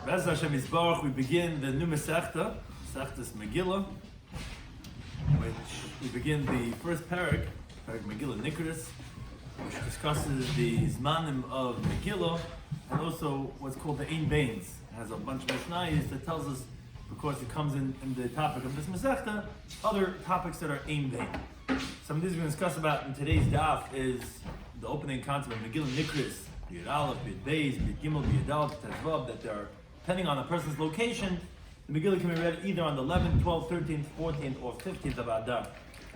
Bez Hashem Yisbarach, we begin the new Masechta, Masechtas Megillah, which we begin the first parak Megillah Nikris, which discusses the Zmanim of Megillah, and also what's called the Ein Bains. It has a bunch of Mishnayos that tells us, because it comes in the topic of this Masechta, other topics that are Ein Bain. Some of these we're going to discuss about in today's Daf is the opening concept of Megillah Nikris, B'Yud Aleph, B'Yud Beis, B'Yud Gimel, B'Yud Dalet, B'Yud Tezvav, that they're depending on a person's location, the Megillah can be read either on the 11th, 12th, 13th, 14th, or 15th of Adar.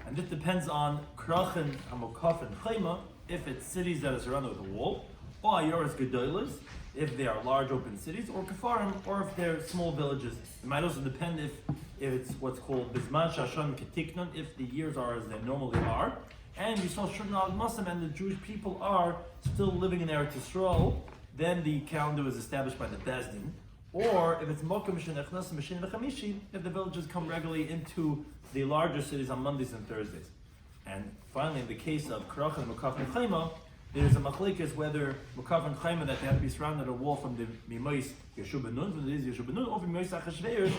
And this depends on Krachin, Hamokaf, and Chayma, if it's cities that are surrounded with a wall, or Ayoras Gedolos, if they are large open cities, or Kafarim, or if they're small villages. It might also depend if it's what's called Bizman Shashan Ketiknon, if the years are as they normally are, and Yisrael Shurnal Muslim, and the Jewish people are still living in Eretz Yisrael, then the calendar is established by the Bezdin. Or if it's Mokum Shenechnas Mashin V'Chamishi, if the villages come regularly into the larger cities on Mondays and Thursdays. And finally, in the case of Krach and Mukaf and Chayma, there's a machlekes whether Mukaf and Chayma that they have to be surrounded a wall from the Mimois Yeshua Benun, from the days of Yeshua Benun, or from Mimois Achashverosh,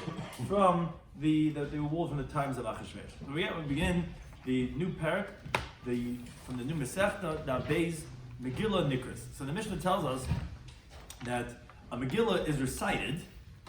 from the wall from the times of Achashverosh. So we begin the new parak, from the new Masechta, Daf Beis, Megillah Nikris. So the Mishnah tells us that a Megillah is recited,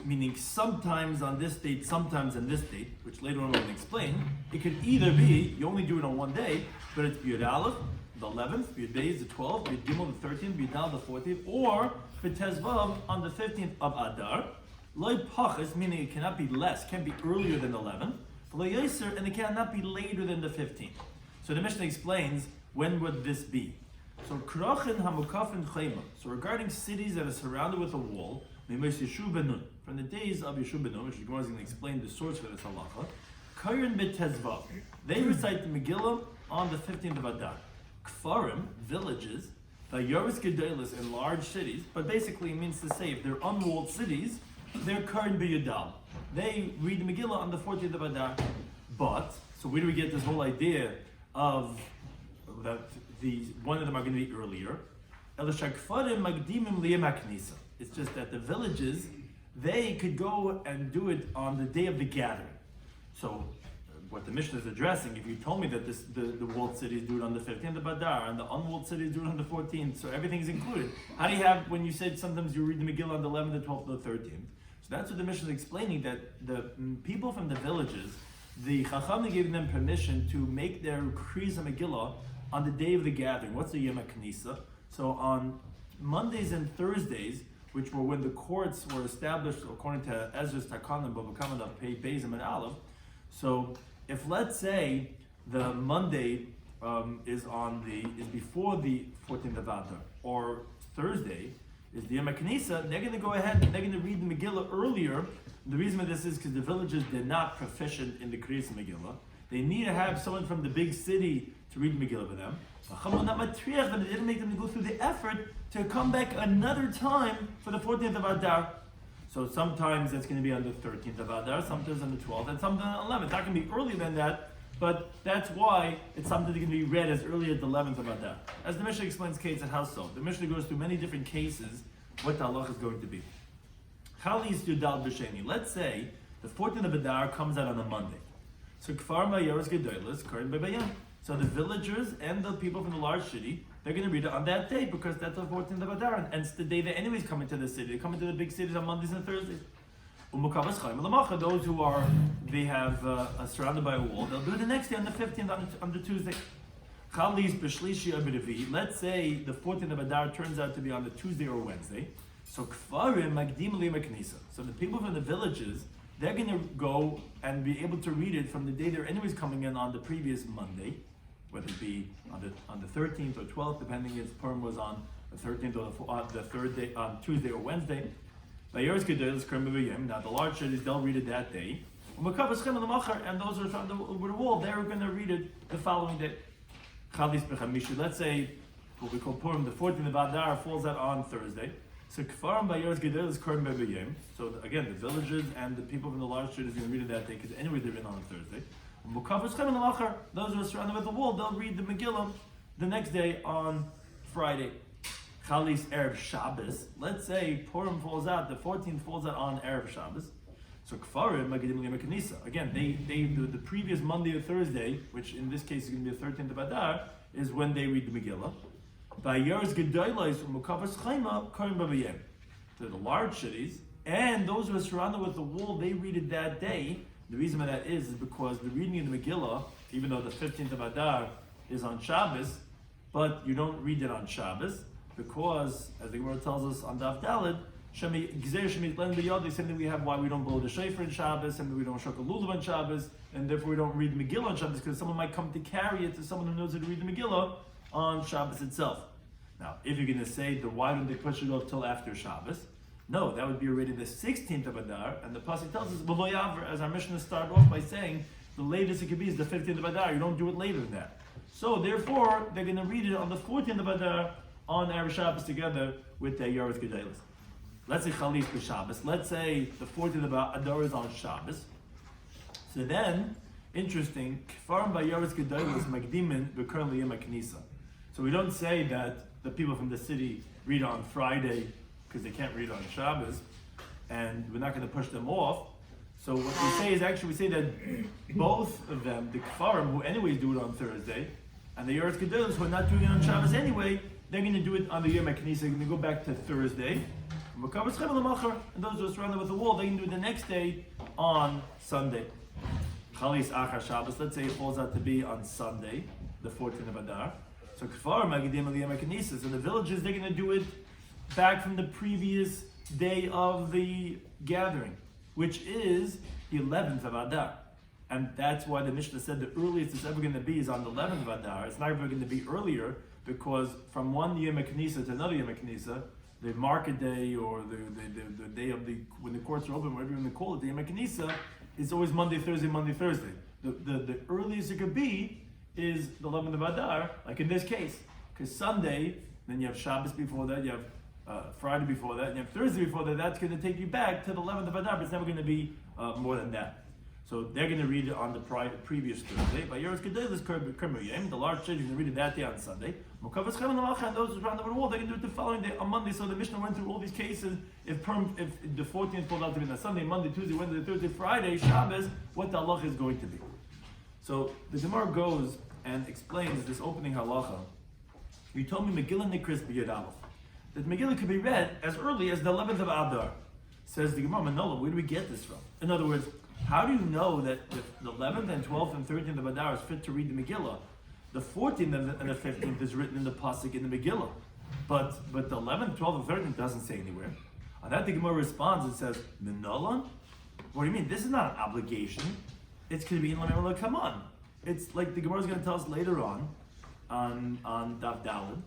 meaning sometimes on this date, sometimes on this date, which later on we'll explain. It could either be, you only do it on one day, but it's B'Yud Aleph, the 11th, B'Yud Beis, the 12th, B'Yud Gimel, the 13th, B'Yud Dalet, the 14th, or B'Tezvav on the 15th of Adar. Loi Pachas, meaning it cannot be less, can't be earlier than the 11th. Loi Yoser, and it cannot be later than the 15th. So the Mishnah explains, when would this be? So Krachin Hamukaf and Chayma. So regarding cities that are surrounded with a wall, from the days of Yeshua Benun, which is going to explain the source for this halacha, Kayin B'Tezvav. They recite the Megillah on the 15th of Adar. Kfarim, villages, Vayoros Gedolos in large cities, but basically it means to say if they're unwalled cities, they're Kayin B'Yudal. They read the Megillah on the 14th of Adar. But, so where do we get this whole idea of that one of them are going to be earlier? It's just that the villages, they could go and do it on the day of the gathering. So what the Mishnah is addressing, if you told me that the walled cities do it on the 15th of Adar and the unwalled cities do it on the 14th, so everything's included. How do you have, when you said sometimes you read the Megillah on the 11th, the 12th, the 13th? So that's what the Mishnah is explaining, that the people from the villages, the Chacham gave them permission to make their Kriz Megillah on the day of the gathering. What's the Yom HaKnisa? So on Mondays and Thursdays, which were when the courts were established according to Ezra's Takanim, Bava Kama Daf Beizim and Aleph. So if let's say the Monday is before the 14th of Adar, or Thursday is the Yom HaKnisa, they're going to go ahead and they're going to read the Megillah earlier. The reason for this is because the villages, they're not proficient in the Kriyas Megillah. They need to have someone from the big city to read Megillah for them. But it didn't make them go through the effort to come back another time for the 14th of Adar. So sometimes it's going to be on the 13th of Adar, sometimes on the 12th, and sometimes on the 11th. It's not going to be earlier than that, but that's why it's something that can be read as early as the 11th of Adar. As the Mishnah explains case and how so. The Mishnah goes through many different cases what the halach is going to be. Let's say the 14th of Adar comes out on a Monday. So Kfar Mayoros Gedolos, Karin Bebayam. So the villagers and the people from the large city, they're going to read it on that day because that's the 14th of Adar, and it's the day they anyways come into the city. They come into the big cities on Mondays and Thursdays. Those who are surrounded by a wall, they'll do it the next day on the 15th, on the Tuesday. Let's say the 14th of Adar turns out to be on the Tuesday or Wednesday. So So the people from the villages, they're going to go and be able to read it from the day they're anyways coming in on the previous Monday, whether it be on the 13th or 12th, depending if Purim was on the 13th or the third day, on Tuesday or Wednesday. Now the large cities, they'll read it that day. And those who are from the wall, they're going to read it the following day. Let's say what we call Purim, the 14th of Adar falls out on Thursday. So Kfarim Bayoros Gedolos Karim Bebayim. So again, the villages and the people from the large cities are going to read it that day because anyway they're in on a Thursday. Those who are surrounded with the wall, they'll read the Megillah the next day on Friday. Chalis Erev Shabbos. Let's say Purim falls out, the 14th falls out on Erev Shabbos. So Kfarim Magidim Liyam Kanisa. Again, they do the previous Monday or Thursday, which in this case is going to be the 13th of Adar, is when they read the Megillah. By Yars Gedolos from Mukavas Chaima Karim Babayem. To the large cities and those who are surrounded with the wall, they read it that day. The reason why that is because the reading of the Megillah, even though the 15th of Adar is on Shabbos, but you don't read it on Shabbos because, as the Gemara tells us on Daf Daled, the same thing we have why we don't blow the shofar on Shabbos, and we don't shuk a lulav on Shabbos, and therefore we don't read the Megillah on Shabbos because someone might come to carry it to someone who knows how to read the Megillah on Shabbos itself. Now, if you're going to say, then why don't they push it off till after Shabbos? No, that would be already the 16th of Adar, and the pasuk tells us, as our Mishnah started off by saying, the latest it could be is the 15th of Adar. You don't do it later than that. So therefore, they're going to read it on the 14th of Adar on Erev Shabbos together with the Yoretz Gedolos. Let's say Chalis b'Shabbos. Let's say the 14th of Adar is on Shabbos. So then, interesting, Kfarim by Yoretz Gedolos Magdimin b'Kern Liyam HaKnisa. So we don't say that the people from the city read on Friday because they can't read on Shabbos, and we're not going to push them off. So what we say is actually we say that both of them, the Kfarim, who anyways do it on Thursday, and the Yoretz Gedolos, who are not doing it on Shabbos anyway, they're going to do it on the Yom HaKnisa. They're going to go back to Thursday. And those who are surrounded with the wall, they can do it the next day on Sunday. Chalis Achar Shabbos, let's say it falls out to be on Sunday, the 14th of Adar. So Kfar Magidim Aliyam HaKnisa. So the villages, they're going to do it back from the previous day of the gathering, which is the 11th of Adar. And that's why the Mishnah said the earliest it's ever going to be is on the 11th of Adar. It's not ever going to be earlier because from one Yom HaKnisa to another Yom HaKnisa, the market day or the day of when the courts are open, whatever you want to call it, the Yom HaKnisa, is always Monday, Thursday, Monday, Thursday. The earliest it could be is the 11th of Adar, like in this case. Because Sunday, then you have Shabbos before that, you have Friday before that, and you have Thursday before that, that's going to take you back to the 11th of Adar, but it's never going to be more than that. So they're going to read it on the previous Thursday. By Yoretz Gedolos Kermuyim, the large church is going to read it that day on Sunday. And those who around the wall, they can do it the following day on Monday. So the Mishnah went through all these cases. If the 14th falls out to be on Sunday, Monday, Tuesday, Wednesday, Thursday, Friday, Shabbos, what the halacha is going to be. So the Gemara goes and explains this opening halacha. You told me Megillah Nikris b'Yud Aleph. That Megillah could be read as early as the 11th of Adar. Says the Gemara, Manola, where do we get this from? In other words, how do you know that the 11th and 12th and 13th of Adar is fit to read the Megillah? The 14th and the 15th is written in the pasuk in the Megillah. But the 11th, 12th, and 13th doesn't say anywhere. On that the Gemara responds and says, Manola? What do you mean? This is not an obligation. It's going to be in Lamela, come on. It's like the Gemara is going to tell us later on Daf Daled,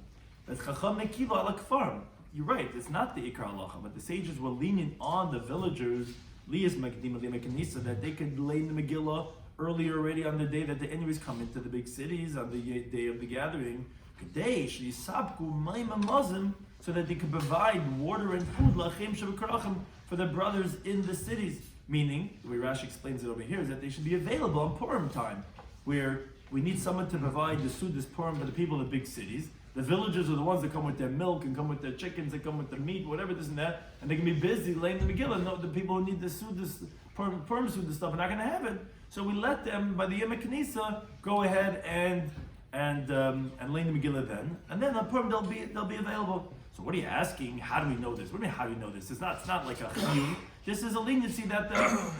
that's Chacham Mekiva ala Kfarim. You're right, it's not the Ikar Halacha, but the sages were lenient on the villagers, Lias Magdim Aliyam HaKnisa, that they could lay in the Megillah earlier already on the day that the enemies come into the big cities, on the day of the gathering, Kadesh, Yisabku, Maim Mazim, so that they could provide water and food, Lachem Shabbakarachim, for their brothers in the cities. Meaning, the way Rashi explains it over here, is that they should be available on Purim time, where we need someone to provide the Sudas Purim for the people of the big cities. The villagers are the ones that come with their milk and come with their chickens, that come with their meat, whatever this and that, and they can be busy laying the Megillah. No, the people who need the Sudas, Purim Sudas stuff are not going to have it. So we let them, by the Yom HaKnisa, go ahead and lay the Megillah then, and then on Purim they'll be available. So what are you asking? How do we know this? What do you mean? How do we know this? It's not like a chiyuv. This is a leniency that the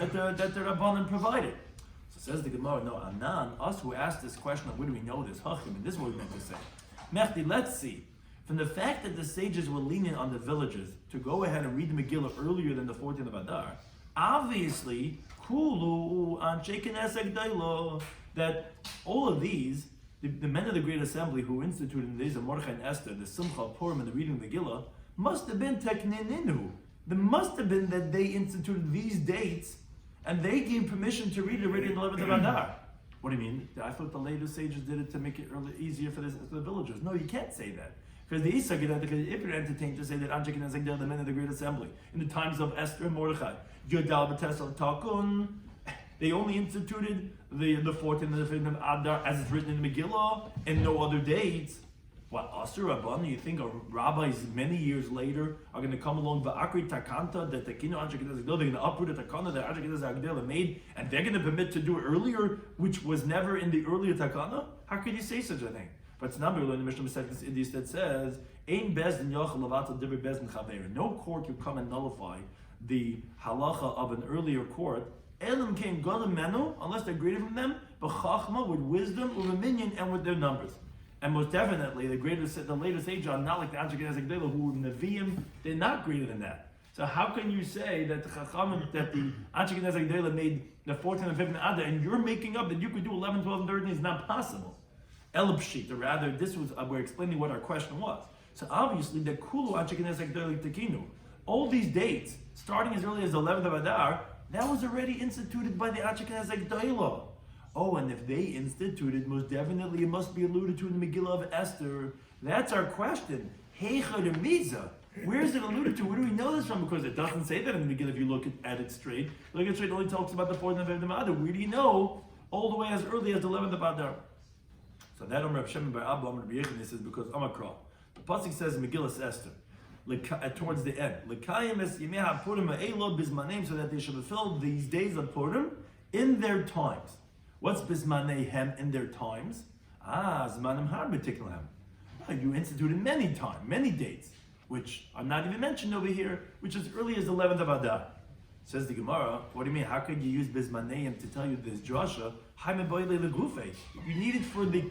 Rabbanan provided. So says the Gemara, no, Anan, us who asked this question of where do we know this? Hachim, and this is what we meant to say. Mechti, let's see. From the fact that the sages were lenient on the villages to go ahead and read the Megillah earlier than the 14th of Adar, obviously, Kulu an that all of these, the men of the Great Assembly who instituted in the days of Mordechai and Esther, the Simcha, Purim, and the reading of the Megillah, must have been teknininu. There must have been that they instituted these dates and they gave permission to read it already in the 11th of Adar. What do you mean? I thought the later sages did it to make it easier for the villagers. No, you can't say that. Because the Isa, if you're entertained to say that Anjek and Ezek, the men of the Great Assembly, in the times of Esther and Mordechai, Yodal B'Tesel Takun, they only instituted the 14th and the 15th of Adar as it's written in the Megillah and no other dates. What, Asur Rabban? You think rabbis many years later are going to come along, Va'akri Takanta, that the Kino Anshe Kedaz Agdela, they're going to uproot the Takana that Anshe Kedaz Agdela made, and they're going to permit to do it earlier, which was never in the earlier Takana? How could you say such a thing? But it's not in the Mishnah Masechet Idis that says, Ein Bezdin Yochel Lavatal Divrei Bezdin Chaver. No court can come and nullify the halacha of an earlier court. Elam came Golim Menu, unless they're greater from them, but Chachma with wisdom, with a minion, and with their numbers. And most definitely, the later sage are not like the Anshe Kedaz Agdela, who Nevi'im, they're not greater than that. So how can you say that the Chachamim, that the Anshe Kedaz Agdela made the 14th and 15th Adar, and you're making up that you could do 11, 12, and 13 is not possible? Elbshit, or rather, this was we're explaining what our question was. So obviously, the Kulu Anshe Kedaz Agdela Tekinu, all these dates, starting as early as the 11th of Adar, that was already instituted by the Anshe Kedaz Agdela. Oh, and if they instituted, most definitely it must be alluded to in the Megillah of Esther. That's our question. Heicha de Miza. Where is it alluded to? Where do we know this from? Because it doesn't say that in the Megillah if you look at it straight. Look at it straight, it only talks about the 4th and 5th of Adar. Where do you know all the way as early as the 11th of Adar? So that Rabbi Shloimy by Abba Rabbi Yechon, this is because Amakra. The pasuk says in Megillah Esther, towards the end, L'kayim es yimei ha'purim ha'elod bizmanim, so that they should fulfill these days of Purim in their times. What's bismanehem in their times? Zmanim har b'tiklehem. You instituted many times, many dates, which are not even mentioned over here, which is early as 11th of Adar. Says the Gemara, what do you mean? How could you use bismanehem to tell you this drasha? You need it for the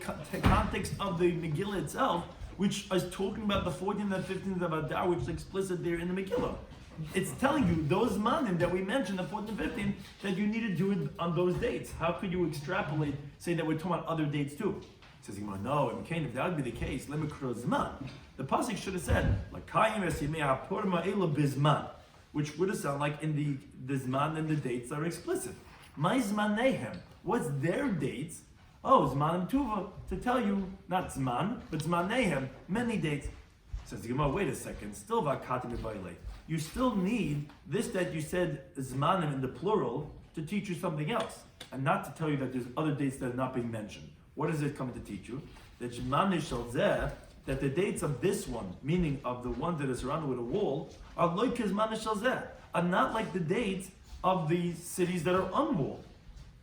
context of the Megillah itself, which is talking about the 14th and 15th of Adar, which is explicit there in the Megillah. It's telling you those manim that we mentioned, the 14th and 15th, that you need to do it on those dates. How could you extrapolate, say that we're talking about other dates too? Says Gemara, no, if that would be the case, the pasuk should have said, which would have sounded like in the zman and the dates are explicit. My zmanehem, what's their dates? Oh, zmanim tuva, to tell you, not zman, but zmanehem, many dates. Says the Gemara, wait a second, still vakatim v'vaylei. You still need this that you said zmanim in the plural to teach you something else, and not to tell you that there's other dates that are not being mentioned. What is it coming to teach you? That zmanim shel zeh, that the dates of this one, meaning of the one that is surrounded with a wall, are like zmanim shel zeh, are not like the dates of the cities that are unwalled.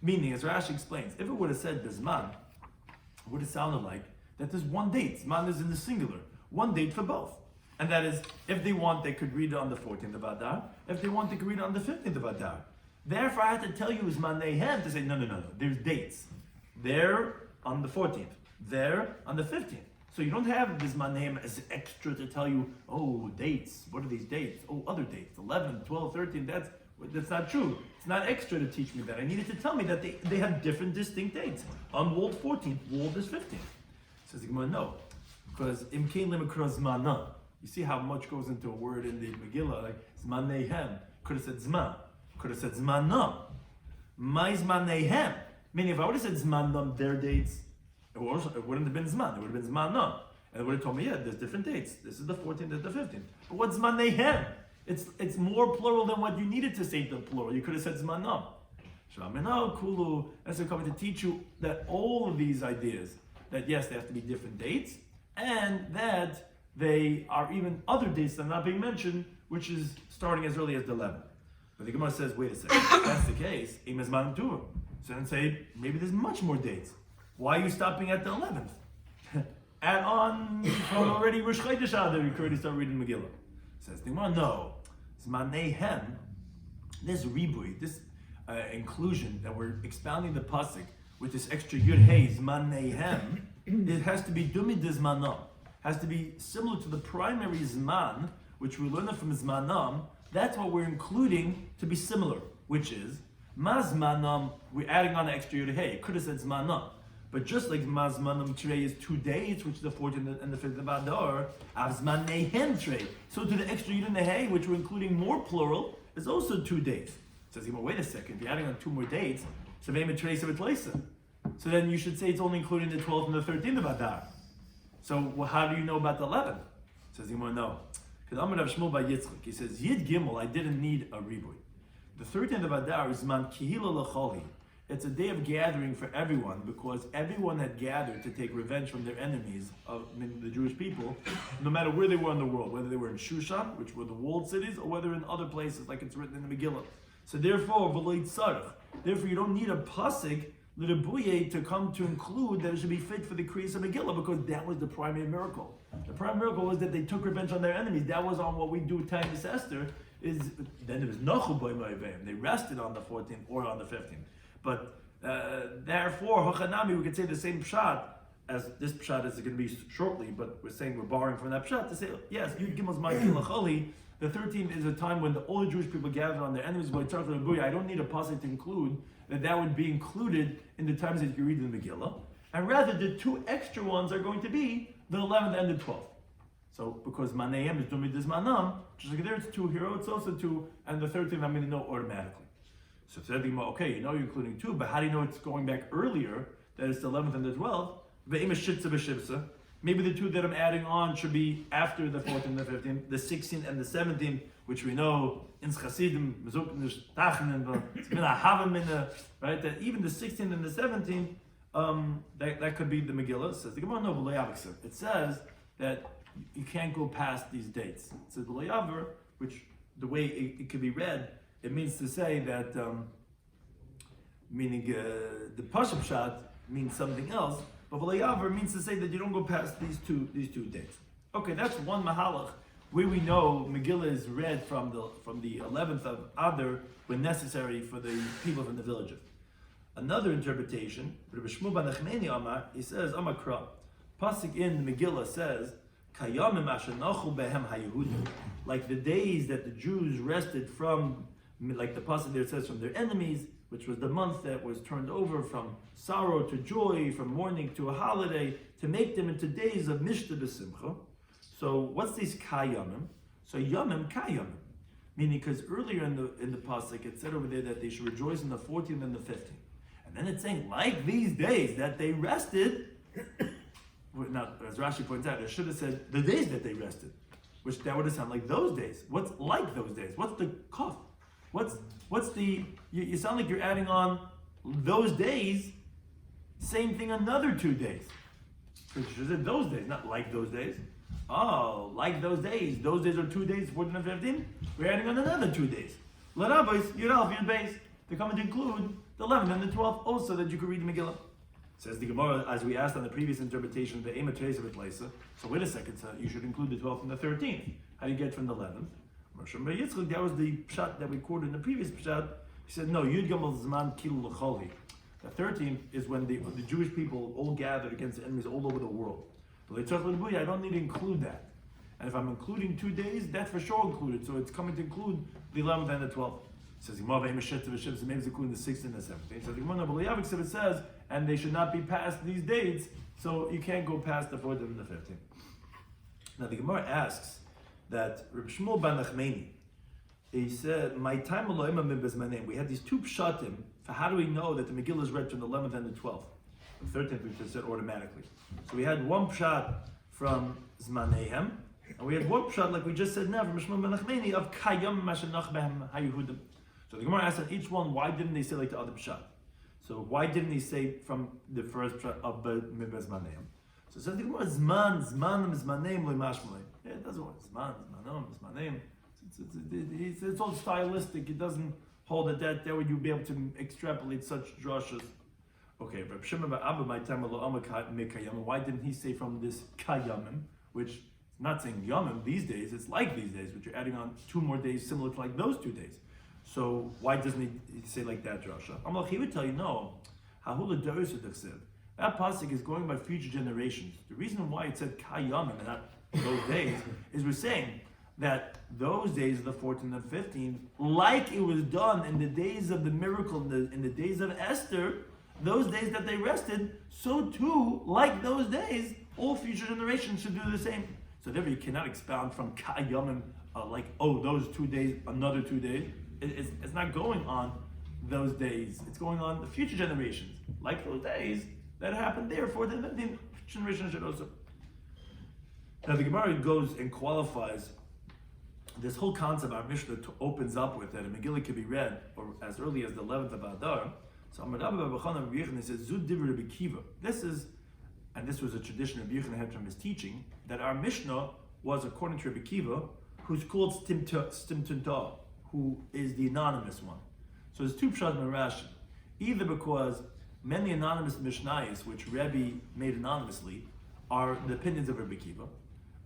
Meaning, as Rashi explains, if it would have said Zman, it would have sounded like that there's one date. Zman is in the singular, one date for both. And that is, if they want, they could read it on the 14th of Adar. If they want, they could read it on the 15th of Adar. Therefore, I had to tell you Zman Nehem to say, no. There's dates. There on the 14th. There on the 15th. So you don't have this Zman Nehem as extra to tell you, oh, dates. What are these dates? Oh, other dates. 11, 12, 13. That's not true. It's not extra to teach me that. I needed to tell me that they have different distinct dates. Unwalled 14th, walled is 15th. Says the Gemara, no. Because imkein limikra zmana. You see how much goes into a word in the Megillah, like zmanehem. Could have said zman. Could have said zmanam. My zmanehem. Meaning if I would have said zmanam, their dates, it wouldn't have been zman. It would have been zmanam. And it would have told me, yeah, there's different dates. This is the 14th and the 15th. But what's zmanehem? It's more plural than what you needed to say the plural. You could have said zmanam. Shaminah kulu. And so coming to teach you that all of these ideas, that yes, they have to be different dates, and that they are even other dates that are not being mentioned, which is starting as early as the 11th. But the Gemara says, wait a second, if that's the case, so then say, maybe there's much more dates. Why are you stopping at the 11th? Add on from already Rosh Chodesh Adar, you could already start reading Megillah. Says the Gemara, no. Zmanehem, this ribui, this inclusion that we're expounding the pasuk with this extra yud hey, zmanehem, it has to be dumi de zmanam. Has to be similar to the primary zman, which we learn from zmanam. That's what we're including to be similar, which is mazmanam. We're adding on an extra yud hey. Could have said zmanam, but just like mazmanam trei is 2 days, which is the 14th and the 5th of Adar, avzmanehem trei. So to the extra yud hey, which we're including more plural, is also 2 days. Says he, well, wait a second. If you're adding on 2 more dates, so then you should say it's only including the 12th and the 13th of Adar. So how do you know about the 11th? Says he, well, no. Because Amar Rav Shmuel by Yitzchak, he says, Yid Gimel, I didn't need a ribui. The 13th of Adar is man kihila l'choli. it's a day of gathering for everyone, because everyone had gathered to take revenge from their enemies, the Jewish people, no matter where they were in the world, whether they were in Shushan, which were the walled cities, or whether in other places, like it's written in the Megillah. So therefore, you don't need a pasuk to come to include that it should be fit for the creation of Megillah, because that was the primary miracle. The primary miracle was that they took revenge on their enemies. That was on what we do Titus Esther. Then it was Nachu Boy Ma'ivim. They rested on the 14th or on the 15th. But therefore, Hochanami, we could say the same pshat as this pshat is going to be shortly, but we're saying we're borrowing from that pshat to say, yes, Yud Gimel's Ma'ikil Lachali. The 13th is a time when all the Jewish people gathered on their enemies. I don't need a pasuk to include that would be included in the times that you read in the Megillah. And rather, the two extra ones are going to be the 11th and the 12th. So, because Maneim is Dumid is Manam, just like there it's two here, it's also two, and the 13th I'm going to know automatically. So, okay, you know you're including two, but how do you know it's going back earlier, that it's the 11th and the 12th? Maybe the two that I'm adding on should be after the 14th and the 15th, the 16th and the 17th, which we know in Chassidim, right? That even the 16th and the 17th, that could be the Megillah. It says the Gemara no it says that you can't go past these dates. It says B'le'yaver, which the way it could be read, it means to say that, meaning the Pashup Shat means something else. But V'le'yaver means to say that you don't go past these two dates. Okay, that's one mahalach where we know Megillah is read from the 11th of Adar when necessary for the people from the villages. Another interpretation, Rabbi Shmuel ben Nachmani Amar, he says, Amakra, pasuk in the Megillah says, Kayamim asher nachu behem haYehudim, like the days that the Jews rested from, like the pasuk there says, from their enemies, which was the month that was turned over from sorrow to joy, from mourning to a holiday, to make them into days of mishta b'simcha. So what's these kayamim? So yamim kayamim, meaning because earlier in the pasuk it said over there that they should rejoice in the 14th and the 15th, and then it's saying like these days that they rested. Now, as Rashi points out, it should have said the days that they rested, which that would have sounded like those days. What's like those days? What's the kaf? What's the, you sound like you're adding on those days, same thing another 2 days. Which is those days, not like those days. Oh, like those days are 2 days, 14 and 15, we're adding on another 2 days. Let Rabbis, Yud base, to come and include the 11th and the 12th also that you could read the Megillah. Says the Gemara, as we asked on the previous interpretation, the Ema Teresa B'Tleisa, so wait a second, so you should include the 12th and the 13th. How do you get from the 11th? That was the pshat that we quoted in the previous pshat. He said, no, Yud Gimel Zman Kilu L'Choli. The 13th is when the Jewish people all gathered against the enemies all over the world. But I don't need to include that. And if I'm including 2 days, that's for sure included. So it's coming to include the 11th and the 12th. It says, maybe it's including the 16th and the 17th. So it says, and they should not be past these dates, so you can't go past the 14th and the 15th. Now the Gemara asks, that Rabbi Shmuel ben Nachmani, he said, "My time we had these two pshatim for how do we know that the Megillah is read from the 11th and the 12th? The 13th we just said automatically. So we had one pshat from Zmaneihem, and we had one pshat like we just said now from Shmuel ben Nachmani of Kayam Mashanach Behem HaYehudim. So the Gemara asked on each one, why didn't they say like the other pshat? So why didn't he say from the first pshat of Zmaneihem? So it says the Gemara, Zmanim, Lemashmalei. Yeah, it doesn't work. Zmanim. It's all stylistic. It doesn't hold that way you'll be able to extrapolate such drashas. Okay, Rabbi Shimon Abba, my time, why didn't he say from this kayamim, which is not saying yamim these days, it's like these days, but you're adding on 2 more days similar to like those 2 days. So why doesn't he say like that drasha? He would tell you, no. That pasuk is going by future generations. The reason why it said kayamim and not those days is we're saying that those days of the 14th and 15th, like it was done in the days of the miracle, in the days of Esther, those days that they rested, so too, like those days, all future generations should do the same. So therefore you cannot expound from kayamim, those 2 days, another 2 days. It's not going on those days. It's going on the future generations. Like those days that happened there, 14th and 15th generations should also. Now the Gemara goes and qualifies this whole concept our Mishnah opens up with, that a Megillah can be read or as early as the 11th of Adar. So Amar Rabbi Bechana Rabbi Yochanan says, Zud Divrei Rabbi Kiva. This was a tradition Rabbi Yochanan had from his teaching, that our Mishnah was according to Rabbi Kiva, who's called Stimtunta, who is the anonymous one. So there's two pshat in Rashi. Either because many anonymous Mishnayos, which Rebbe made anonymously, are the opinions of Rabbi Kiva.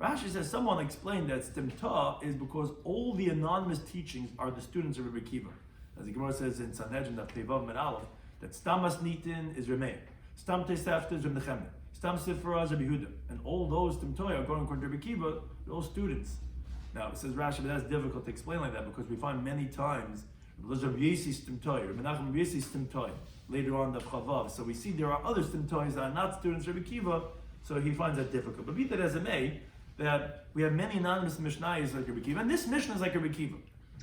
Rashi says someone explained that Stimta is because all the anonymous teachings are the students of Rabbi Kiva. As the Gemara says in Sanhedrin Daf Tevav Med Aleph, that Stamas Nitin is Remeir, Stam Tesafta is Rabbi Nechemia, Stam Sifra is Rabbi Yehuda, and all those Stimtoy are going according to Rabbi Kiva, those students. Now it says Rashi, but that's difficult to explain like that because we find many times Rabbi Yesi Stimtoy, Rabbi Nachman Yesi Stimtoy, later on the Chavav. So we see there are other Stimtoys that are not students of Rabbi Kiva, so he finds that difficult. But be that as it may, that we have many anonymous Mishnayos like Rabbi Kiva, and this Mishnah is like Rabbi Kiva.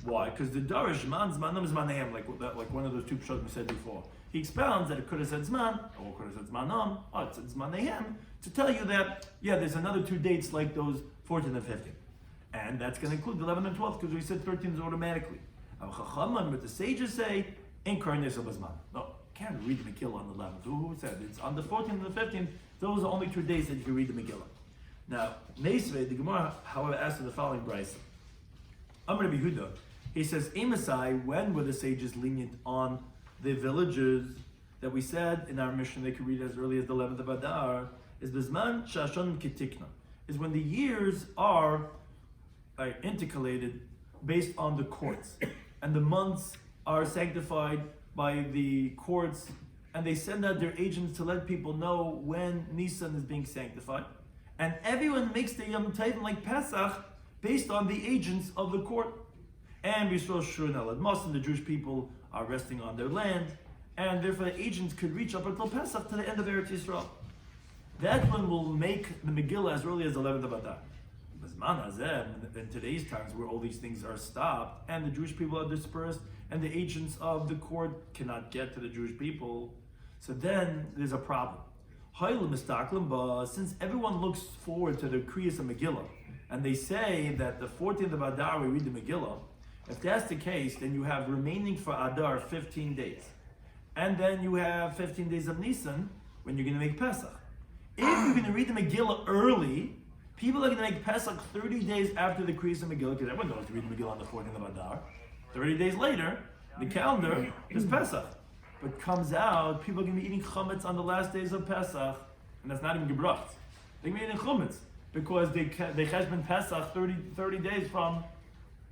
Why? Because the Darish Zman Zmanam Zmaneim, like one of those two pshat we said before. He expounds that it could have said Zman, or could have said Zmanam, or it said Zmaneim, to tell you that, yeah, there's another two dates like those 14th and 15th. And that's going to include the 11th and 12th, because we said 13th is automatically. But the sages say, incarnation of Zman. No, you can't read the Megillah on the 11th. Who said it's on the 14th and the 15th? Those are only 2 days that you can read the Megillah. Now, Meisvei, the Gemara, however, asks for the following brayso. Amar Rabbi Yehuda, he says, Emasai, when were the sages lenient on the villagers that we said in our mission they could read as early as the 11th of Adar, is Bizman Shashon Kitikna, is when the years are intercalated based on the courts, and the months are sanctified by the courts, and they send out their agents to let people know when Nisan is being sanctified, and everyone makes the Yom Tovim like Pesach based on the agents of the court. And Yisrael Shur Nalad Mosin, the Jewish people are resting on their land, and therefore the agents could reach up until Pesach to the end of Eretz Yisrael. That one will make the Megillah as early as 11th of Adar. In today's times where all these things are stopped, and the Jewish people are dispersed, and the agents of the court cannot get to the Jewish people, so then there's a problem. Since everyone looks forward to the Kriyas of Megillah, and they say that the 14th of Adar we read the Megillah, if that's the case, then you have remaining for Adar 15 days. And then you have 15 days of Nisan when you're going to make Pesach. If you're going to read the Megillah early, people are going to make Pesach 30 days after the Kriyas of Megillah, because everyone knows to read the Megillah on the 14th of Adar. 30 days later, the calendar is Pesach. But comes out, people are going to be eating chametz on the last days of Pesach, and that's not even gebracht. They're going to be eating chametz because they cheshbon Pesach 30 days from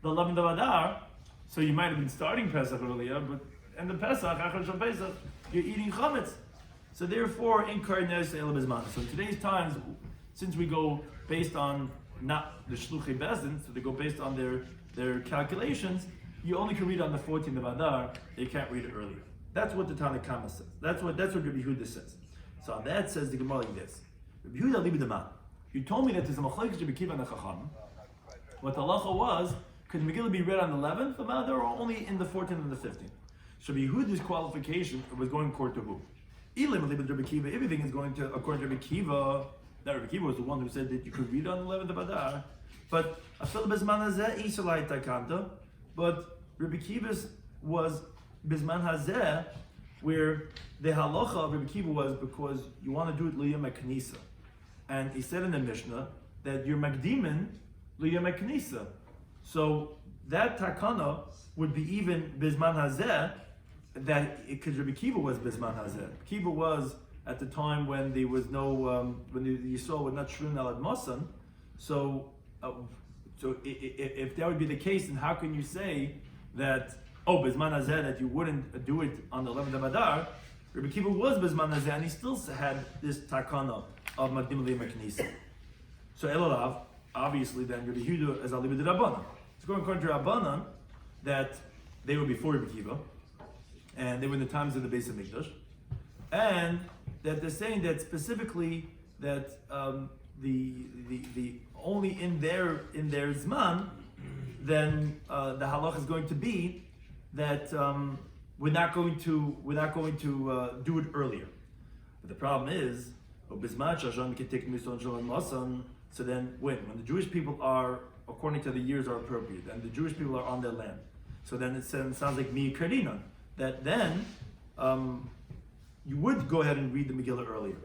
the 11th of Adar, so you might have been starting Pesach earlier, but in the Pesach, Achar Shal Pesach, you're eating chametz. So therefore, in Karnes Eila Bizman. So in today's times, since we go based on not the Shluchei Bezdin, so they go based on their calculations, you only can read on the 14th of Adar, you can't read it earlier. That's what the Tanna Kama says. That's what Rabbi Yehuda says. So on that says the Gemara like this. Rabbi Yehuda Libi Dama. You told me that there's a machlokes Rabbi Kiva and the Chacham. What the halacha was, could the Megillah be read on the 11th of Adar or only in the 14th and the 15th? So Rabbi Yehuda's qualification was going according to who? Elim Libi Rabbi Kiva. Everything is going to according to Rabbi Kiva. That Rabbi Kiva was the one who said that you could read on the 11th of Adar. But Afil Bezman Hazeh Isalai Takanta. But Rabbi Kiva's was Bizman Hazeh, where the halacha of Rabbi Kiva was because you want to do it liyam knisa, and he said in the Mishnah that you're makdimin liyam knisa. So that takana would be even Bizman Hazeh, that because Rabbi Kiva was Bizman Hazeh. Kiva was at the time when there was no when the Yisrael was not shrun al admasan. So if that would be the case, then how can you say that? Oh, Bizman Hazeh, that you wouldn't do it on the 11th of Adar. Rabbi Kiva was Bizman Hazeh, and he still had this takana of Magdim Li Maknisa. So Elalav, obviously, then Rabbi Yehuda as Alibi de Rabbanan. It's going according to Rabbanan that they were before Rabbi Kiva, and they were in the times of the Beis Hamikdash, and that they're saying that specifically that the only in their Zman, then the halach is going to be that we're not going to do it earlier. But the problem is, so then when the Jewish people are, according to the years, are appropriate, and the Jewish people are on their land, so then it sounds like mi karina, that then you would go ahead and read the Megillah earlier.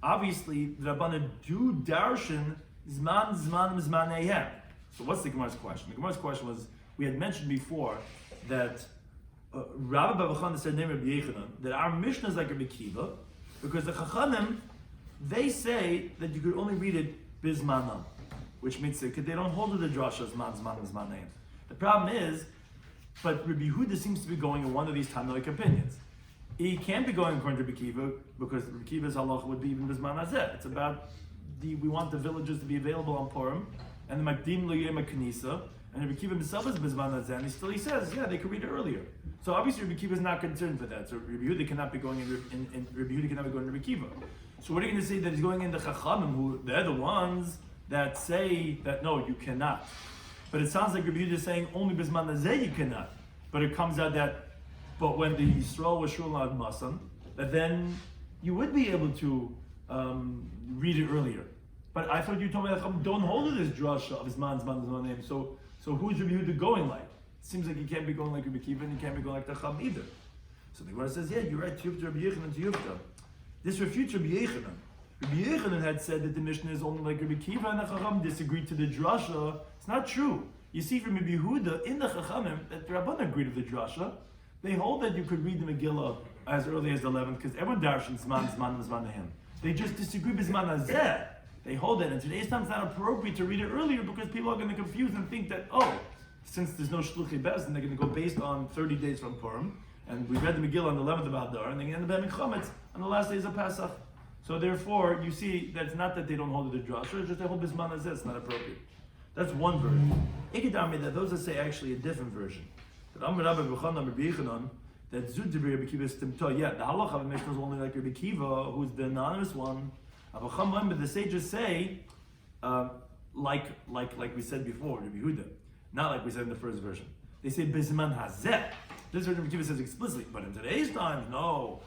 Obviously, the Rabbanan do darshan zman eihem. So what's the Gemara's question? The Gemara's question was, we had mentioned before that Rabbi Bavachan said name Rabbi Yechanan, that our Mishnah is like Rabbi Kiva, because the Chachamim, they say that you could only read it bizmanam, which means that they don't hold to the drasha zman eihem. The problem is, but Rabbi Yehuda seems to be going in one of these Tanoic opinions. He can't be going according to Rabbi Kiva, because Rabbi Kiva's halacha would be even bizman hazeh. It's about we want the villages to be available on Purim, and the Makdim lo yema kanisa, and Rabbi Kiva himself is bizman hazeh, and he says, yeah, they could read it earlier. So obviously Rabbi Kiva is not concerned for that. So Rabbi Yehuda cannot be going in Rabbi Yehuda cannot be going in Rabbi Kiva. So what are you going to say that he's going in the Chachamim, who they're the ones that say that no, you cannot. But it sounds like Rabbi Yehuda is saying only bizman hazeh you cannot. But it comes out that, but when the Yisrael was shul ad masan, that then you would be able to read it earlier. But I thought you told me that don't hold to this drasha of zman name. So who's Rabbi Yehuda going like? It seems like he can't be going like Rabbi Kiva, and he can't be going like the Chacham either. So the Gemara says, yeah, you're right. Tiyufta Rabbi Yechanan Tiyufta. This refutes Rabbi Yechanan. Rabbi Yechanan had said that the Mishnah is only like Rabbi Kiva, and the Chacham disagreed to the drasha. It's not true. You see from Rabbi Yehuda in the Chachamim that the Rabbanan agreed with the drasha. They hold that you could read the Megillah as early as the 11th because everyone darshan zman to him. They just disagree with zman hazeh. They hold that in today's time it's not appropriate to read it earlier because people are going to confuse and think that since there's no shluchei bezdin, they're going to go based on 30 days from Purim, and we read the Megillah on the 11th of Adar, and they end up having chametz on the last days of Pesach. So therefore, you see that it's not that they don't hold it to drasha, it's just they hold zman hazeh. It's not appropriate. That's one version. Ikidami, that those that say actually a different version. That Amr Rabbi B'chanan Rabbi Yechanan, that Zud Rabbi Kiva is Timto. Yeah, the halacha of the Mishnah is only like Rabbi Kiva, who's the anonymous one. But the sages say, like we said before, Rabbi Yehuda, not like we said in the first version. They say Bizman Hazeh. This Rabbi Kiva says explicitly, but in today's times, no.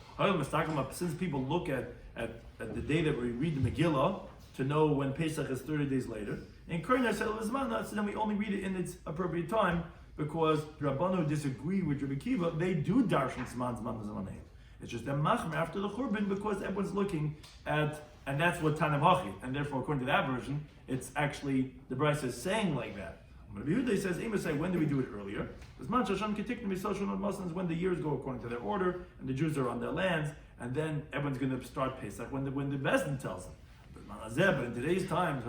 Since people look at the day that we read the Megillah to know when Pesach is 30 days later, and so then we only read it in its appropriate time. Because Rabbanu disagree with Rabbi Kiva, they do darshan zman. It's just a machmer after the Churban because everyone's looking at, and that's what Tanav Hachi, and therefore according to that version, it's actually the Bryce is saying like that. Rabbi Yehuda says, when do we do it earlier? When the years go according to their order, and the Jews are on their lands, and then everyone's going to start Pesach when the Bezdin tells them. But in today's times,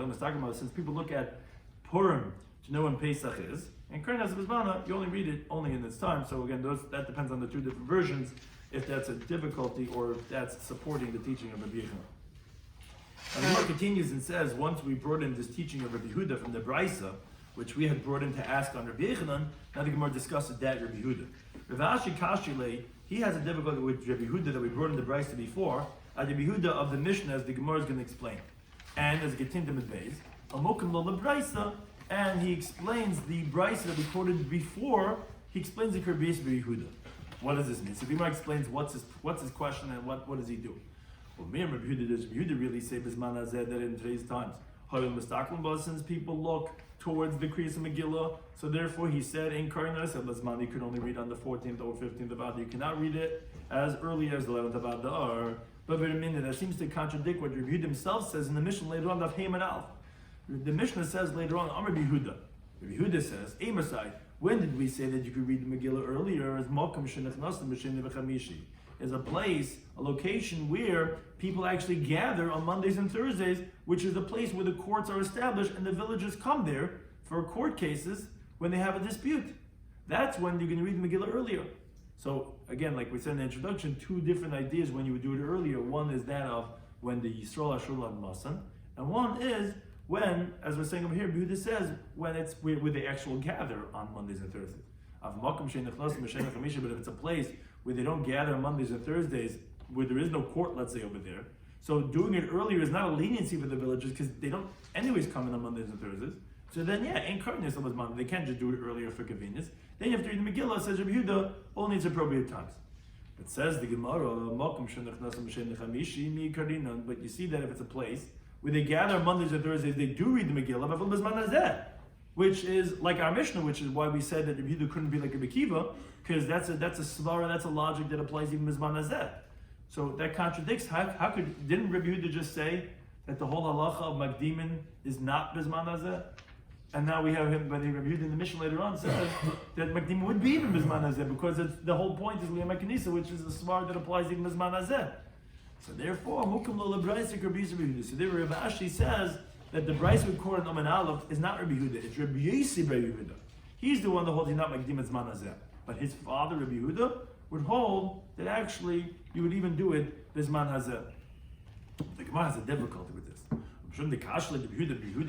since people look at Purim to know when Pesach is, and Kernas Bizmana, you only read it only in this time. So again, that depends on the two different versions, if that's a difficulty or if that's supporting the teaching of Rabbi Yechanan. And the Gemara continues and says, once we brought in this teaching of Rabbi Yehuda from the Brisa, which we had brought in to ask on Rabbi Yechanan, now the Gemara discusses that Rabbi Yehuda. Rav Ashi Kashile, he has a difficulty with Rabbi Yehuda that we brought in the Brisa before, Rabbi Yehuda of the Mishnah, as the Gemara is going to explain. And as it gets into Medbeis, Amokim lo Brisa, and he explains the Brisa that we quoted before. He explains the Kirbis Yehuda. What does this mean? So the Gemara explains what's his question and what does he do. Well, me and Rabbi Yehuda really say Bizman Hazeh that in today's times, since people look towards the Kriyas of Megillah, so therefore he said in Karnas you could only read on the 14th or 15th of Adar. You cannot read it as early as the 11th of Adar. But wait a minute, that seems to contradict what Rabbi Yehuda himself says in the Mishnah later on, Daf Yomi Alf. The Mishnah says later on, Amar Rabbi Yehuda. Rabbi Yehuda says, Emersai, when did we say that you could read the Megillah earlier? As Mokum Shenechnasim B'Sheni V'Chamishi. Is a place, a location where people actually gather on Mondays and Thursdays, which is a place where the courts are established and the villagers come there for court cases when they have a dispute. That's when you're going to read the Megillah earlier. So again, like we said in the introduction, two different ideas when you would do it earlier. One is that of when the Yisrael Ashur Ad Masan, and one is when, as we're saying over here, Yehuda says, when it's where they actually gather on Mondays and Thursdays. But if it's a place where they don't gather on Mondays and Thursdays, where there is no court, let's say, over there, so doing it earlier is not a leniency for the villagers because they don't anyways come in on Mondays and Thursdays. So then, in Karnas on Monday, they can't just do it earlier for convenience. Then you have to read the Megillah, says Rabbi Yehuda, only its appropriate times. It says the Gemara, but you see that if it's a place where they gather on Mondays and Thursdays, they do read the Megillah, which is like our Mishnah, which is why we said that Rabbi Yehuda couldn't be like Rabbi Kiva, because that's a svara, that's a logic that applies even Mizman Hazeh. So that contradicts. Didn't Rabbi Yehuda just say that the whole halacha of Magdimin is not Mizman Hazeh? And now we have him, but Rabbi Yehuda in the Mishnah later on says that Magdimin would be even Mizman Hazeh, because the whole point is Liyam HaKanisa, which is the svara that applies even Mizman Hazeh. So therefore, Mukim lo lebraisa Rabbi Yehuda. So there Rabbi Ashi says that the Bryce we quote in Omen Aleph is not Rabbi Yehuda, it's Rabbi Yossi Rabbi Yehuda. He's the one that holds he's not Magdim Zman Hazeh. But his father, Rabbi Yehuda, would hold that actually you would even do it Bizman Hazeh. The Gemara has a difficulty with this.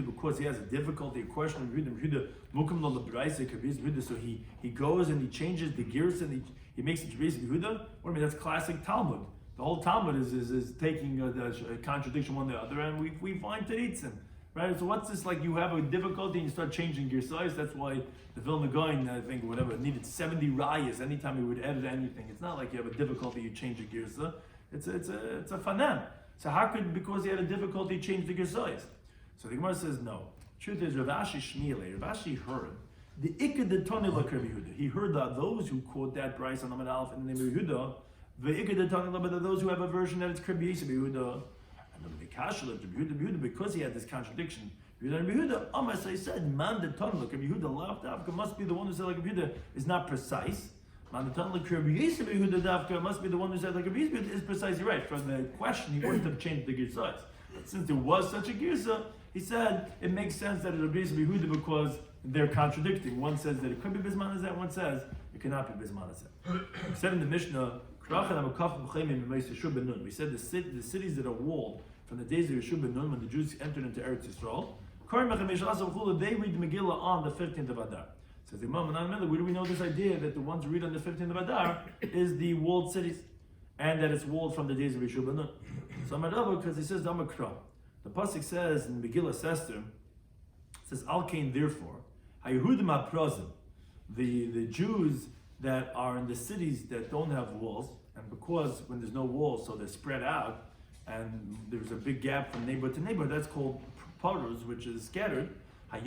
Because he has a difficulty, a question of Rabbi Yehuda, Mukim lo lebraisa Rabbi Yehuda. So he goes and he changes the gears and he makes it Rabbi Yehuda. What I mean, that's classic Talmud. The whole Talmud is taking a contradiction one to the other, and we find Teritzim, right? So what's this like? You have a difficulty and you start changing your size. That's why the Vilna Gaon, I think, whatever, needed 70 rayas anytime he would edit anything. It's not like you have a difficulty, you change your girsa. It's a fanem. So how could, because he had a difficulty, change the size? So the Gemara says no. Truth is, Rav Ashi Shmiele, Rav Ashi heard the Ikad the Toni like Rabbi Yehuda. He heard that those who quote that Bryce on Amid Aleph in the name of Yehuda. Those who have a version that it's Rabbi Yehuda, and the Kasha of Rabbi Yehuda, because he had this contradiction. Rabbi Yehuda, Amas, I said, Man the Ton, look, Rabbi Yehuda laughed Dafka must be the one who said like Rabbi Yehuda is not precise. Man the Ton, look, Rabbi Yehuda Dafka must be the one who said like Rabbi Yehuda is precisely right. From the question, he wouldn't have changed the Girsais. But since there was such a Girsa, he said it makes sense that it Rabbi Yehuda because they're contradicting. One says that it could be Bisman Hazeh, one says it cannot be Bisman Hazeh. He said in the Mishnah, we said the cities that are walled from the days of Yeshua ben Nun when the Jews entered into Eretz Yisrael, they read Megillah on the 15th of Adar. Says the Imam, where do we know this idea that the ones who read on the 15th of Adar is the walled cities, and that it's walled from the days of Yeshua ben Nun? So Amarabba, because he says Damakra. The pasuk says in Megillah Sester, it says Al Kain therefore, Hayehudim HaPrazim, the Jews that are in the cities that don't have walls, and because when there's no walls, so they're spread out, and there's a big gap from neighborhood to neighborhood, that's called parus, which is scattered. That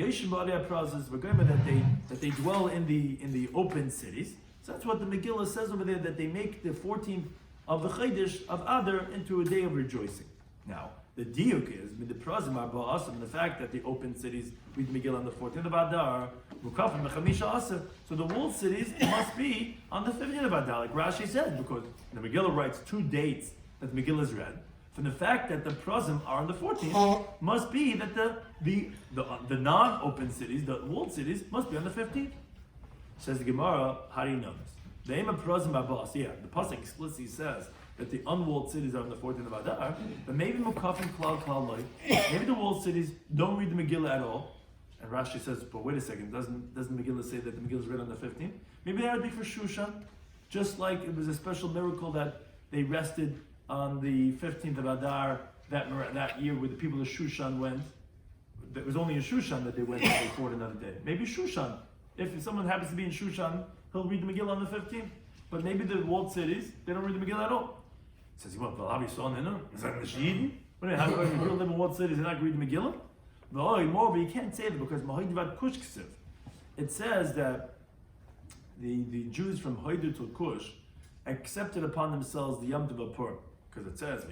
they dwell in the open cities. So that's what the Megillah says over there, that they make the 14th of the Chodesh of Adar into a day of rejoicing. Now, the diuk is the prazim are ba'asim, the fact that the open cities read Megillah on the 14th of Adar, so the walled cities must be on the 15th of Adar, like Rashi said, because the Megillah writes 2 dates that the Megillah is read. From the fact that the prazim are on the 14th, must be that the non-open cities, the walled cities, must be on the 15th. Says the Gemara, how do you know this? The aim of prazim are ba'as, the pasuk explicitly says that the unwalled cities are on the 14th of Adar, but maybe Mukafim Klal Loy, maybe the walled cities don't read the Megillah at all. And Rashi says, but wait a second, doesn't Megillah say that the Megillah is read on the 15th? Maybe that would be for Shushan, just like it was a special miracle that they rested on the 15th of Adar that year where the people of Shushan went. It was only in Shushan that they went and they fought another day. Maybe Shushan, if someone happens to be in Shushan, he'll read the Megillah on the 15th. But maybe the walled cities, they don't read the Megillah at all. He says, well, have you saw Ninu? Is that Mashid? What do you have to live in walled cities and not read the Megillah? No, more, but you can't say that because Mahidivat Kush Ksiv. It says that the Jews from Hoidu to Kush accepted upon themselves the Yom Tov Purim. Because it says,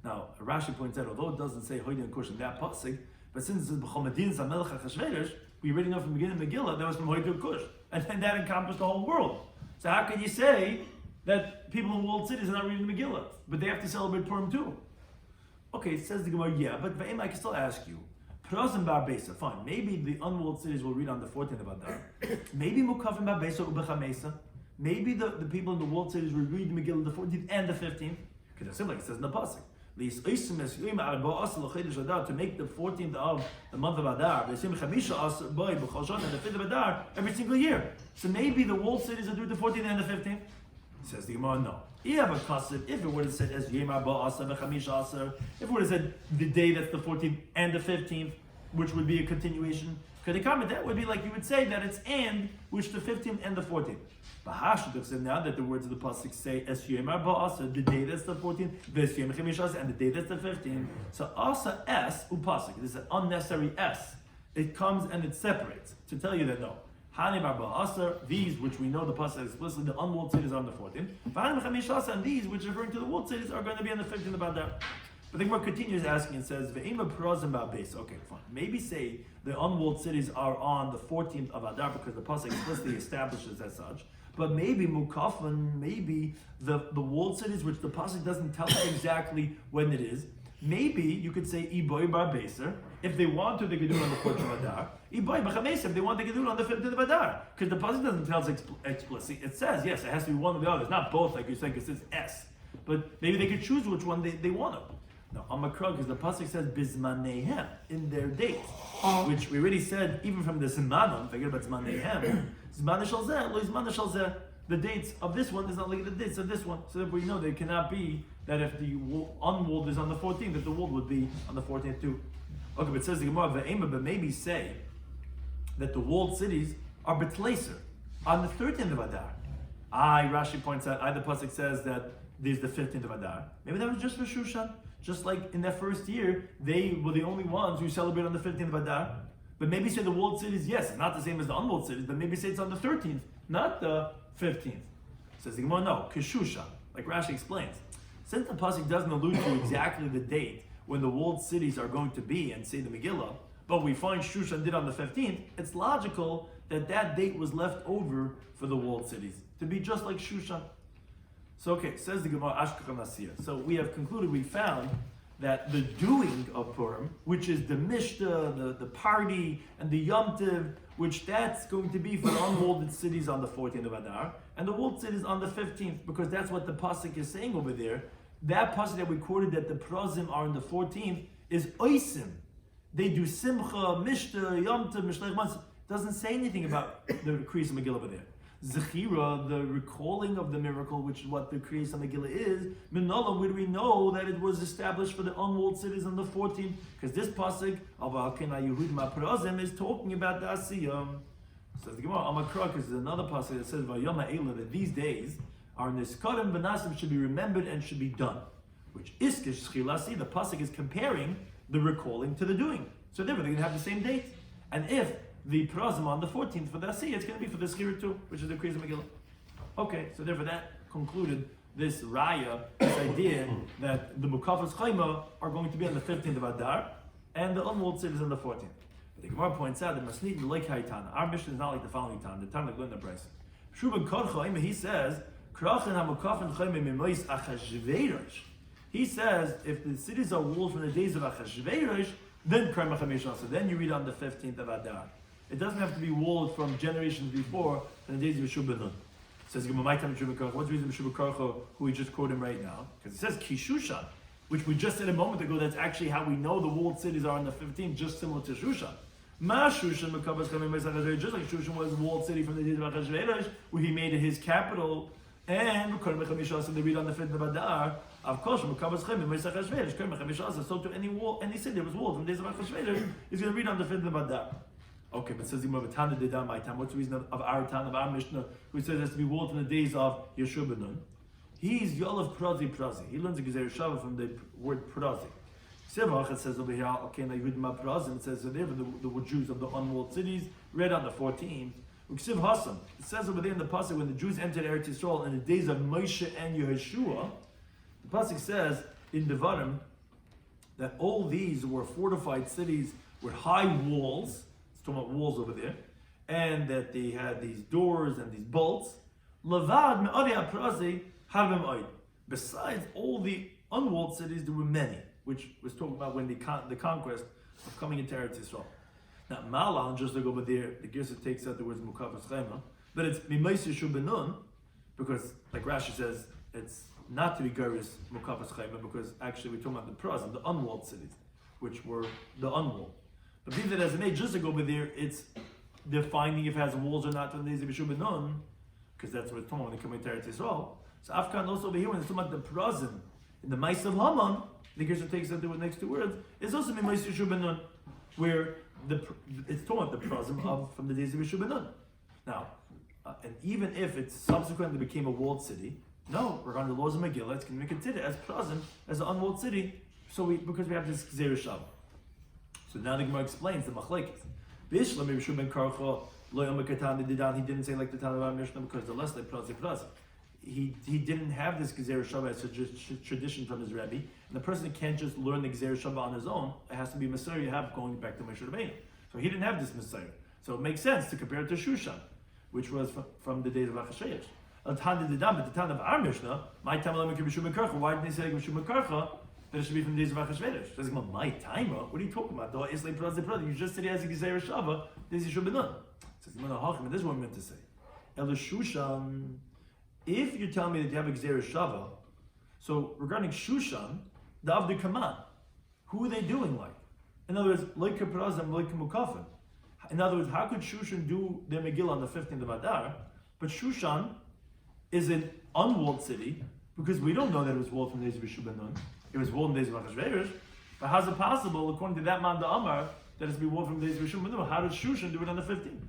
now, Rashi points out, although it doesn't say Hoidu and Kush in that pasuk, but since it says B'chomadin Zamelech HaChashverosh, we already know from the beginning of Megillah that was from Hoidu and Kush. And then that encompassed the whole world. So how can you say that people in walled cities are not reading the Megillah, but they have to celebrate Purim too? Okay, it says the Gemara, yeah, but I can still ask you. Prazim Bar Besa, fine. Maybe the unwalled cities will read on the 14th of Adar. Maybe Mukafim Bar Besa Ubechamesa. Maybe the people in the walled cities will read the Megillah the 14th and the 15th. Because it's like it says in the pasuk. To make the 14th of the month of Adar, and the 5th of Adar every single year. So maybe the walled cities will do the 14th and the 15th. Says the Gemara, no. If it would have said as Yemar Ba'asar V'chamish Asar, if it would have said the day that's the 14th and the 15th, which would be a continuation, That would be like you would say that it's and, which the 15th and the 14th. Now that the words of the pasuk say es yomar ba'asa, the day that's the 14th, ves yom chamisha, and the day that's the 15th. So asa s upasuk. It is an unnecessary s. It comes and it separates to tell you that no. Hanimar ba'asa, these which we know the pasuk explicitly, the unwalled cities are on the 14th. V'hanim chamisha, and these which referring to the walled cities are going to be on the 15th of Adar. But the Gemara continues asking and says, "Ve'ema prazim ba'beis." Okay, fine. Maybe say the unwalled cities are on the 14th of Adar because the pasuk explicitly establishes as such. But maybe mukafan, maybe the walled cities, which the pasuk doesn't tell us exactly when it is. Maybe you could say iboy bar beiser. If they want to, they could do it on the 14th of Adar. Iboy b'chameser. If they want, they could do it on the 15th of Adar. Because the pasuk doesn't tell us explicitly. It says yes, it has to be one or the other. It's not both, like you said, because it's S. But maybe they could choose which one they want to. Now, Amakra, because the pasuk says bizmanehem, in their dates, which we already said even from the Zmanim. Forget about zmanehem. Zman shel zeh, lo zman shel zeh. The dates of this one is not like the dates of this one. So that we know there cannot be that if the unwalled is on the 14th, that the walled would be on the 14th too. Okay, but it says the Gemara ve'ema, but maybe say that the walled cities are betlaser on the 13th of Adar. Rashi points out, the pasuk says that there's the 15th of Adar. Maybe that was just for Shushan. Just like in that first year, they were the only ones who celebrate on the 15th of Adar. But maybe say the walled cities, yes, it's not the same as the unwalled cities, but maybe say it's on the 13th, not the 15th. Says the Gemara, no, Keshusha, like Rashi explains. Since the pasuk doesn't allude to exactly the date when the walled cities are going to be and say the Megillah, but we find Shushan did on the 15th, it's logical that that date was left over for the walled cities, to be just like Shushan. So okay, says the Gemara Ashkecham Nasiyah. So we have concluded, we found that the doing of Purim, which is the Mishta, the party, and the Yom Tiv, which that's going to be for the unwalled cities on the 14th of Adar, and the walled cities on the 15th, because that's what the pasuk is saying over there. That pasuk that we quoted that the Prazim are on the 14th is Oisim. They do Simcha, Mishta, Yom Tiv, Mishlech Matzah. Doesn't say anything about the Kriyas Megillah over there. Zechira, the recalling of the miracle, which is what the Kriyas Megillah is, Minola, where do we know that it was established for the unwalled cities on the 14th? Because this pasuk, is talking about the Asiyah. Says the Gemara, Amakra, because there's another pasuk that says, that these days are Niskarim Benasim, should be remembered and should be done. Which Iskish Schilasi, the pasuk is comparing the recalling to the doing. So therefore they're going to have the same date. And if the Prazim on the 14th for the Asiyah, it's going to be for the Schira too, which is the Kriyas Megillah. Okay, so therefore that concluded this Raya, this idea that the Mukafas Chayma are going to be on the 15th of Adar, and the unwalled cities on the 14th. But the Gemara points out that Masnit like Haitana. Our mission is not like the following time. The time like Linda Bryce. Shuban Korcha, he says, Krachin HaMukafin Chayma Mimois Achashverosh. He says if the cities are walled from the days of Achashverosh, then Krema Chamishah. So then you read on the 15th of Adar. It doesn't have to be walled from generations before, from the days of Yeshua ben Nun. Says my time Yeshua Karcha. What's the reason Yeshua Karcha, who we just quoted right now? Because it says Kishushan, which we just said a moment ago. That's actually how we know the walled cities are on the 15th, just similar to Shushan. Ma Shushan Makabas Kamei Mesach, just like Shushan was a walled city from the days of Achashverosh, where he made it his capital, and Krema Chamishah, so they read on the 15th of Adar. Of course, Makabas Kamei Mesach Achashverosh, Krema Chamishah. So to any wall, any city that was walled from the days of Achashverosh, is going to read on the 15th of Adar. Okay, but says What's the reason of our Tan, of our Mishnah, who says it has to be walled in the days of Yeshua ben Nun? He's Yolav Prazi. He learns a Gezer Shava from the word Prazi. Sevach, it says over here, okay, now Yehudim Prazim, it says so there the Jews of the unwalled cities, read on the 14th. Uksiv Hassam, it says over there in the Pasuk, when the Jews entered Eretz Yisrael in the days of Moshe and Yehoshua, the Pasuk says in Devarim that all these were fortified cities with high walls. Talking about walls over there, and that they had these doors and these bolts. Lavad me'ari ha'prazi harvem oid. Besides all the unwalled cities, there were many, which was talking about when the conquest of coming into Eretz Yisrael. Now Malan, just like over there, the Gersa takes out the words Mukafas Chayma, but it's Mimais Yeshua ben Nun, because like Rashi says, it's not to be Geris Mukafas Chayma, because actually we're talking about the Prazim, the unwalled cities, which were the unwalled. But being that as an age, just like over there, it's defining if it has walls or not from the days of Yeshua ben Nun, because that's what it's talking about when they come into Eretz Yisrael. So Afghan also over here, when it's talking about the Prazim, in the Ma'is of Haman, the Gersa takes out the next two words, it's also Mimais Yeshua ben Nun, where it's talking about the Prazim from the days of Yeshua ben Nun. Now, and even if it subsequently became a walled city, no, regarding the laws of Megillah, it's going to be considered as Prazim, as an unwalled city, because we have this Gzeir Shabbat. So now the Gemara explains the Machlekes. Rabbi Shloimy Schwartzberg he didn't say like the Tana of our Mishnah because the less they Prazim. He didn't have this Gzeir Shabbat as a tradition from his Rebbe, and the person can't just learn the Gzeir Shabbat on his own. It has to be Messiah you have going back to Moshe Rabbeinu. So he didn't have this Messiah. So it makes sense to compare it to Shushan, which was from the days of Achashverosh. But the Tana of our Mishnah, my time why didn't he say like Mishum Karcha? That it should be from the days of Achashverosh. Doesn't go my timer. What are you talking about? You just said he has a Gzeir Shabbat. This is Shubinun. Says the Hachim. This is what I meant to say. Shushan. If you tell me that you have a Gzeir Shabbat, so regarding Shushan, the Avdu Kaman, who are they doing like? In other words, like Prazim, like Mukafim. In other words, how could Shushan do their Megillah on the 15th of Adar? But Shushan is an unwalled city because we don't know that it was walled from the days of Yeshua ben Nun. It was walled in the days of Achashverosh. But how's it possible, according to that man, the Amar, that it's be walled from the days of Yeshua ben Nun? How does Shushan do it on the 15th?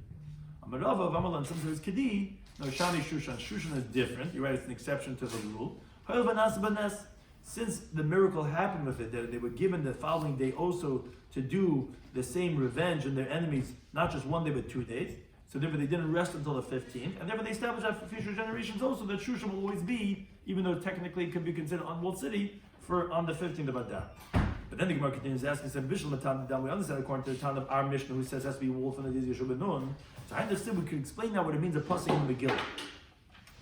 Amarava of Amalan, some says Kedi. No, Shani Shushan. Shushan is different. You're right, it's an exception to the rule. Since the miracle happened with it, that they were given the following day also to do the same revenge on their enemies, not just one day but 2 days. So therefore they didn't rest until the 15th, and therefore they established that for future generations also that Shushan will always be, even though technically it could be considered unwalled city, on the 15th of Adar. But then the Gemara continues asking, said, we understand according to the Tan of our Mishnah, who says it has to be walled from the days of Yeshua ben Nun. So I understood we could explain now what it means of passing in Megillah.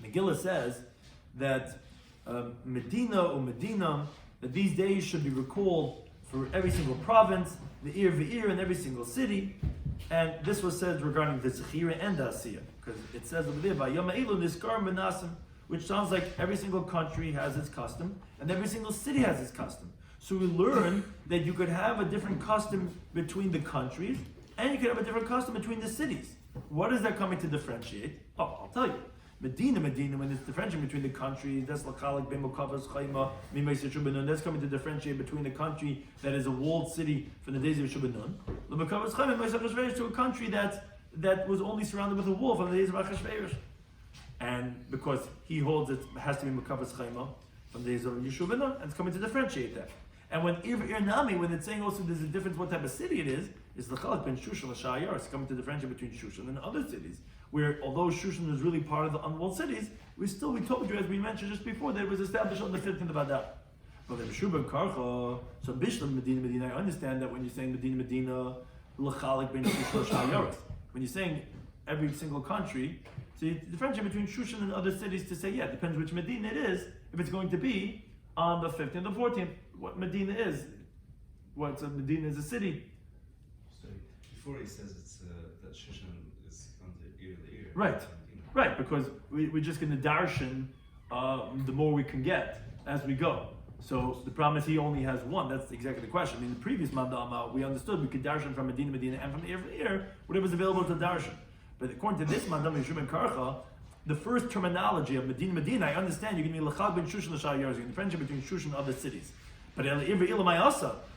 Megillah says that Medina, that these days should be recalled for every single province, the Ve'ir in every single city, and this was said regarding the Zechira and the Asiyah, because it says over there, which sounds like every single country has its custom, and every single city has its custom. So we learn that you could have a different custom between the countries, and you could have a different custom between the cities. What is that coming to differentiate? Oh, I'll tell you. Medina, when it's differentiating between the countries, that's Lachalik, Bimokavas, Chayma, Mimay Yeshua ben Nun, that's coming to differentiate between the country that is a walled city from the days of Yeshua ben Nun, Lemokavas, Chayma, Mimay Achashverosh, to a country that was only surrounded with a wall from the days of Achashverosh. And because he holds it has to be Mekavas Chayma from the days of Yeshua ben Nun, and it's coming to differentiate that. And when Ir Nami, when it's saying also there's a difference what type of city it is the Chalak ben Shushan l'Shayar. It's coming to differentiate between Shushan and other cities. Where although Shushan is really part of the unwalled cities, we told you, as we mentioned just before, that it was established on the 15th of Adar. But the Yeshua ben Karcha, so Bishlam Medina, I understand that when you're saying Medina, l'Chalak ben Shushan l'Shayar. When you're saying every single country, so you differentiate between Shushan and other cities to say, yeah, it depends which Medina it is, if it's going to be on the 15th or 14th, what Medina is. What's a Medina is a city. So before he says it's that Shushan is from the ear to ear. Right, because we're just going to darshan the more we can get as we go. So the problem is he only has one. That's exactly the question. In the previous mandama, we understood we could darshan from Medina, and from ear to ear, whatever's available to darshan. But according to this mandama, Yeshua ben Karcha, the first terminology of Medina, I understand you're going to be Lachal ben Shushan l'Shayar, you're going to differentiate between Shushan and other cities. But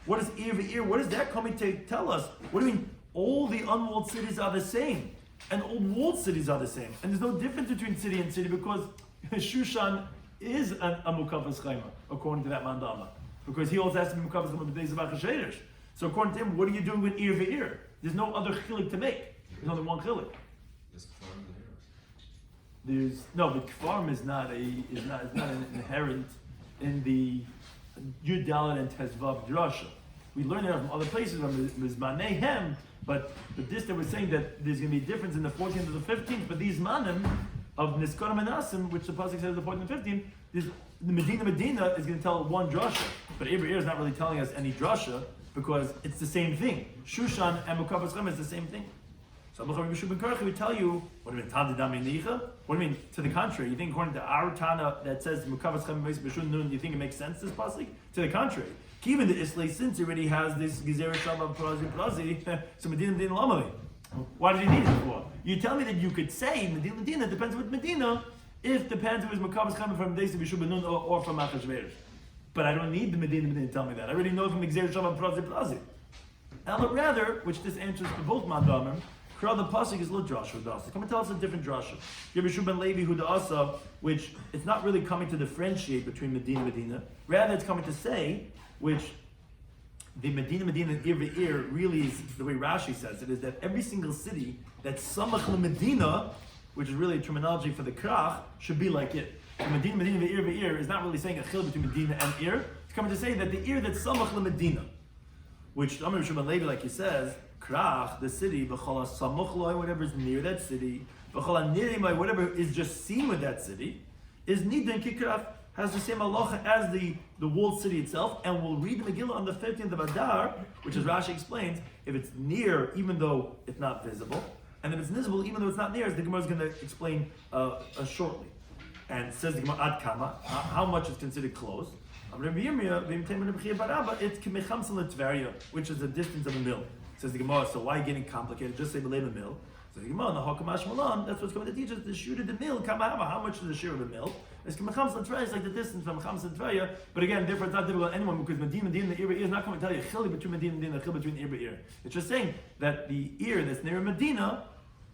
what is Ir? What is that coming to tell us? What do you mean? All the unwalled cities are the same, and all walled cities are the same, and there's no difference between city and city because Shushan is an Mukavas Chayma, according to that mandama, because he also has to be Mukavas Chayma the days of Achashverosh. So according to him, what are you doing with Ir? There's no other chilik to make. There's only one chilik. But Kfarim is not an inherent in the Yud and Tezvav Drasha. We learn that from other places from Mizmanehem, but this they were saying that there's going to be a difference in the 14th and the 15th, but these manim of Niskaram and Asim, which the Pasuk says the 14th and 15th, the Medina is going to tell one drasha, but Ir is not really telling us any drasha because it's the same thing. Shushan and Mukavas Chayma is the same thing. So we tell you, what do you mean, what do you mean, to the contrary? You think according to our Tana that says Mukavas Chayma B'Shun Nun, you think it makes sense, this pasuk? To the contrary. Even the Islay, since he already has this Gezerah Shabbat Prazi, so Medina Lamali. Why did he need it for? You tell me that you could say Medina depends with Medina, if depends if it was Mukavas Chayma from the days of Yeshua Nun or from Achashverosh. But I don't need the Medina to tell me that. I already know from Gezerah Shabbat Prazi. Ella rather, which this answers for both mandamim, Kral the pasuk is lo drasha udasa. Come and tell us a different drasha. Rabbi Shloimy ben Levi hu da'asa, which it's not really coming to differentiate between Medina and Medina. Rather, it's coming to say, which the Medina and Ir really is the way Rashi says it, is that every single city that's samach Medina, which is really a terminology for the krach, should be like it. So Medina Ir is not really saying a chil between Medina and Ir. It's coming to say that the Ir that's samach Medina, which Rabbi Shloimy ben Levi, like he says, krach, the city, v'chol samuch loy, whatever is near that city, v'chol niremai, whatever is just seen with that city, is nidin kikrach, has the same halacha as the walled city itself, and we'll read the Megillah on the 15th of Adar, which as Rashi explains, if it's near, even though it's not visible, and if it's visible, even though it's not near, as the Gemara is going to explain shortly. And it says the Gemara, ad kama, how much is considered close? It's which is the distance of a mill. Says the Gemara, so why getting complicated? Just say b'lev a mill. So the Gemara, the Hakamash Malan, that's what's going to teach us. The shiur of the mill, how much is the shiur of the mill? It's like the distance from Chams and Tvaya, but again, therefore it's not difficult to anyone because Medina, the Ir is not coming to tell you a chili between Medina and a chili between Ir. It's just saying that the Ir that's near Medina,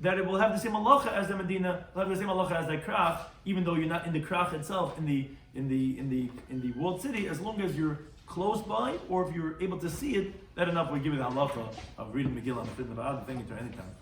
that it will have the same halacha as the Medina, will have the same halacha as the krach, even though you're not in the krach itself, in the walled city, as long as you're close by, or if you're able to see it, that enough will give you the halacha of reading Megillah on the 5th of Adar, thinking to anytime.